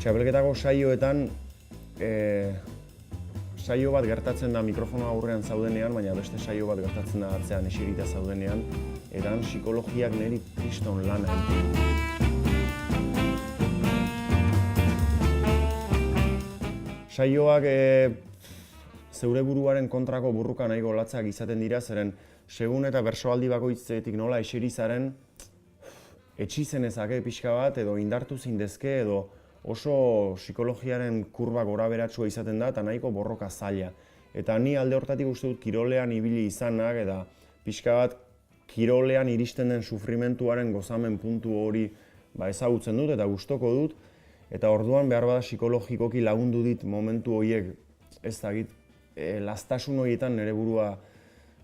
Txapelketako saioetan saio bat gertatzen da mikrofono aurrean zaudenean, baina beste saio bat gertatzen da atzean eserita zaudenean, edan psikologiak niri kriston lana egiten du. Saioak zeure buruaren kontrako burruka nahiko latzak izaten dira, zeren segun eta bersoaldi bakoitzetik nola eseri zaren, etxizenezake pixka bat edo indartu zindezke edo oso psikologiaren kurba gorabeheratsua izaten da eta nahiko borroka zaila. Eta ni alde hortatik uste dut kirolean ibili izanak eta pixka bat kirolean iristen den sufrimentuaren gozamen puntu hori ezagutzen dut eta gustoko dut. Eta orduan behar bada psikologikoki lagundu dit momentu horiek, ez dakit, lastasun horietan nire burua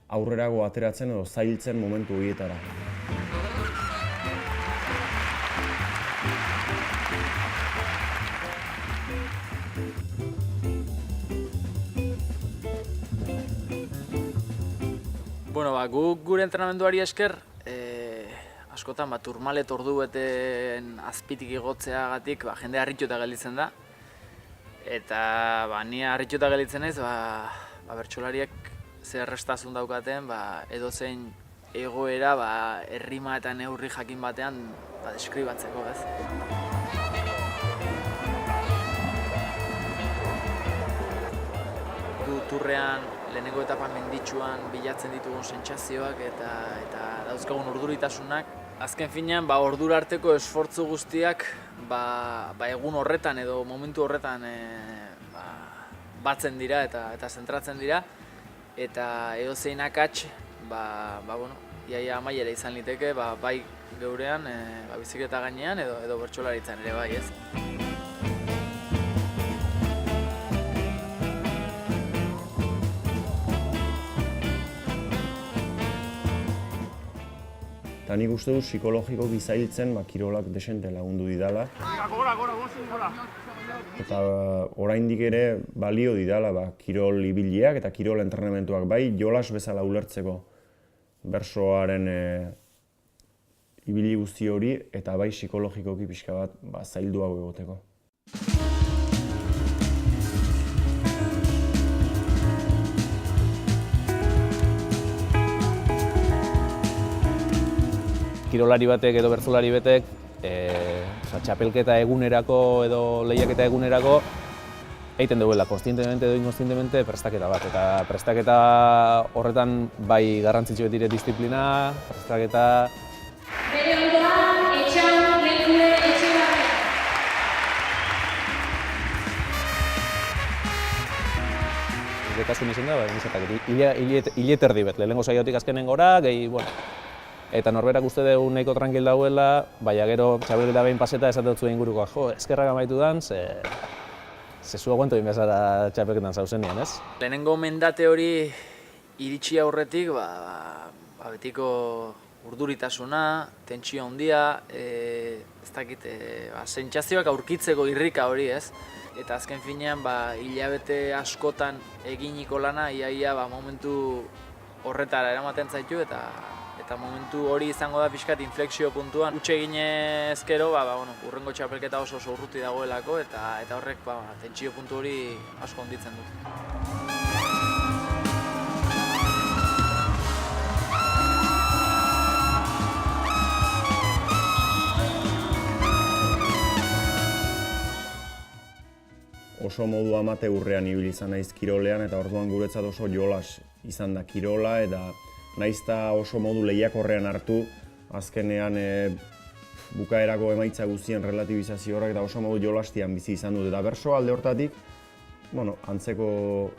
aurrerago ateratzen edo zailtzen momentu horietara. Bueno, guk gure entrenamenduari esker, askotan turmalet ordubeten azpitik igotzeagatik jende harrituta gelditzen da. Eta ni harrituta gelditzen naiz, bertsolariek zer errestasun daukaten edozein egoera errima eta neurri jakin batean deskribatzeko, ez? Turrean, lehenengo etapa menditsuan bilatzen ditugun sentsazioak eta dauzkagun urduritasunak. Azken finean, ordura arteko esfortzu guztiak egun horretan edo momentu horretan batzen dira eta zentratzen dira. Eta edozein akats, iaia amaiera izan liteke, bai geurean, bizikleta gainean edo bertsolaritzan ere bai, ez? Eta nik uste dut psikologikoki zailtzen kirolak desente lagundu didala. Eta oraindik ere balio didala kirol ibiliak eta kirol entrenamentuak bai jolas bezala ulertzeko bersoaren ibili guzti hori eta bai psikologikoki pixka bat zailduago egoteko. Kirolari batek edo bertsolari batek txapelketa egunerako edo lehiaketa egunerako egiten duela, kontzientemente edo inkontzientemente prestaketa bat. Eta prestaketa horretan bai garrantzitsu dire disiplina, prestaketa... Bere ondoan, etxan lekue etxegarria. Getasun izen da, hileterdi bet, lehenengo saiotik azkenen gora, eta norberak uste dugu nahiko tranquil dauela, gero txapelketa behin paseta esaten zuen ingurukoa, eskerrak amaitu dan, ze zu aguanto egin bezala txapelketan zauzenean, ez? Lehenengo mendate hori iritsi aurretik, betiko urduritasuna, tentsio handia, ez dakit, sentsazioak aurkitzeko irrika hori, ez? Eta azken finean, hilabete askotan eginiko lana, iaia momentu horretara eramaten zaitu eta momentu hori izango da pixkat inflexio puntuan. Utxe eginez gero, hurrengo txapelketa oso urruti dagoelako eta horrek tentsio puntu hori asko handitzen du. Oso modu amateurrean ibili izan naiz kirolean eta orduan guretzat oso jolas izan da kirola eta naizta oso modu lehiakorrean hartu, azkenean bukaerako emaitza guztien relativizazio horrek eta oso modu jolastian bizi izan dut. Eta berso alde hortatik, antzeko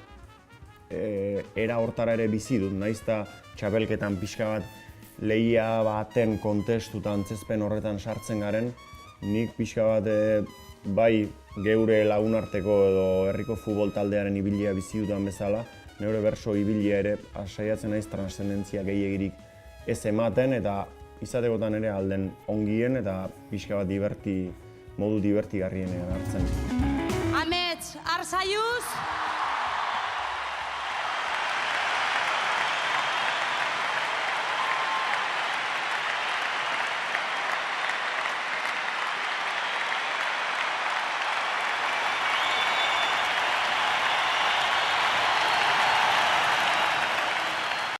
era hortara ere bizi dut, naizta txapelketan pixka bat lehia baten kontestuta antzezpen horretan sartzen garen, nik pixka bat bai geure lagunarteko edo herriko futbol taldearen ibilia bizi dudan bezala, neure berso ibilia ere saiatzen naiz transzendentzia gehiegirik ez ematen eta izatekotan ere alden ongien eta pixka bat modu divertigarrienean hartzen. Amets Arzaiuz!